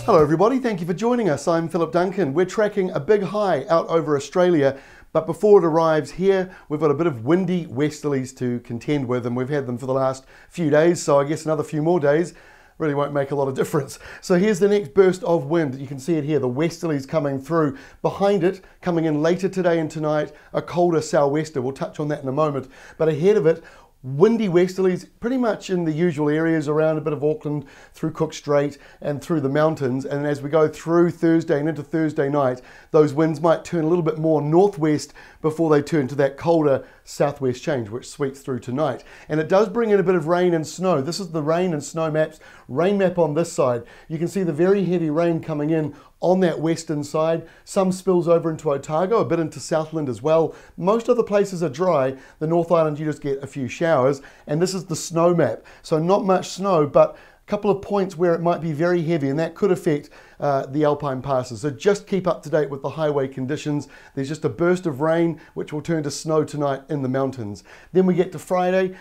Hello everybody, thank you for joining us. I'm Philip Duncan. We're tracking a big high out over Australia, but before it arrives here, we've got a bit of windy westerlies to contend with, and we've had them for the last few days, so I guess another few more days really won't make a lot of difference. So here's the next burst of wind. You can see it here, the westerlies coming through. Behind it, coming in later today and tonight, a colder sou'wester. We'll touch on that in a moment. But ahead of it, windy westerlies pretty much in the usual areas around a bit of Auckland, through Cook Strait and through the mountains. And as we go through Thursday and into Thursday night, those winds might turn a little bit more northwest before they turn to that colder southwest change, which sweeps through tonight. And it does bring in a bit of rain and snow. This is the rain and snow maps. Rain map on this side. You can see the very heavy rain coming in on that western side. Some spills over into Otago, a bit into Southland as well. Most other places are dry. The North Island, you just get a few showers. And this is the snow map. So not much snow, but a couple of points where it might be very heavy, and that could affect the alpine passes. So just keep up to date with the highway conditions. There's just a burst of rain, which will turn to snow tonight in the mountains. Then we get to Friday,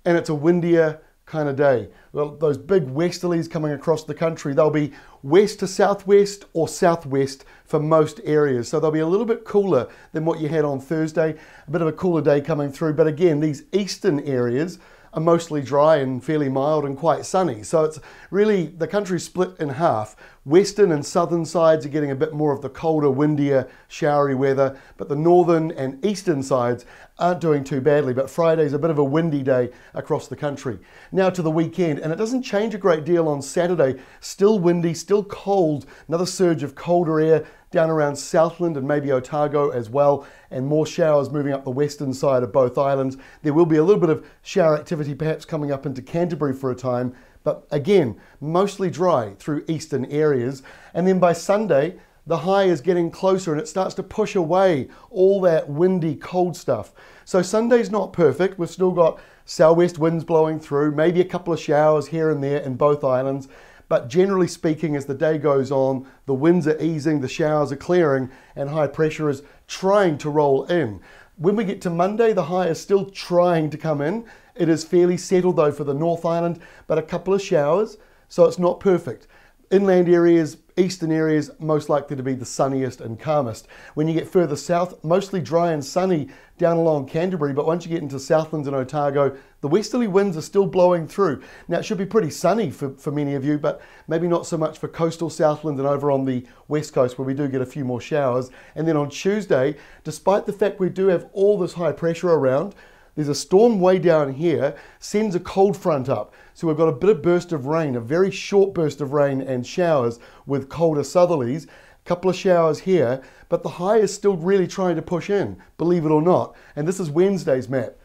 and it's a windier kind of day. Well, those big westerlies coming across the country, they'll be west to southwest or southwest for most areas. So they'll be a little bit cooler than what you had on Thursday. A bit of a cooler day coming through. But again, these eastern areas are mostly dry and fairly mild and quite sunny. So it's really, the country's split in half. Western and southern sides are getting a bit more of the colder, windier, showery weather, but the northern and eastern sides aren't doing too badly. But Friday's a bit of a windy day across the country. Now to the weekend, and it doesn't change a great deal on Saturday. Still windy, still cold, another surge of colder air down around Southland and maybe Otago as well, and more showers moving up the western side of both islands. There will be a little bit of shower activity perhaps coming up into Canterbury for a time, but again, mostly dry through eastern areas. And then by Sunday, the high is getting closer and it starts to push away all that windy, cold stuff. So Sunday's not perfect. We've still got sou'west winds blowing through, maybe a couple of showers here and there in both islands. But generally speaking, as the day goes on, the winds are easing, the showers are clearing, and high pressure is trying to roll in. When we get to Monday, the high is still trying to come in. It is fairly settled though for the North Island, but a couple of showers, so it's not perfect. Inland areas, eastern areas, most likely to be the sunniest and calmest. When you get further south, mostly dry and sunny down along Canterbury, but once you get into Southland and Otago, the westerly winds are still blowing through. Now it should be pretty sunny for many of you, but maybe not so much for coastal Southland and over on the west coast where we do get a few more showers. And then on Tuesday, despite the fact we do have all this high pressure around, there's a storm way down here, sends a cold front up. So we've got a bit of burst of rain, a very short burst of rain and showers with colder southerlies. A couple of showers here, but the high is still really trying to push in, believe it or not. And this is Wednesday's map.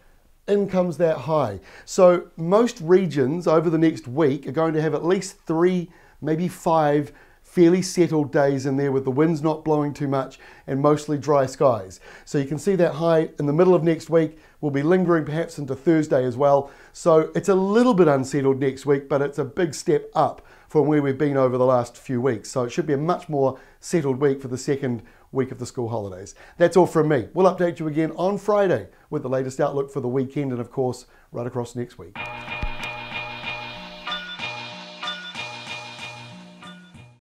In comes that high. So most regions over the next week are going to have at least 3, maybe 5 fairly settled days in there with the winds not blowing too much and mostly dry skies. So you can see that high in the middle of next week will be lingering perhaps into Thursday as well. So it's a little bit unsettled next week, but it's a big step up from where we've been over the last few weeks. So it should be a much more settled week for the second week of the school holidays. That's all from me. We'll update you again on Friday with the latest outlook for the weekend and of course right across next week.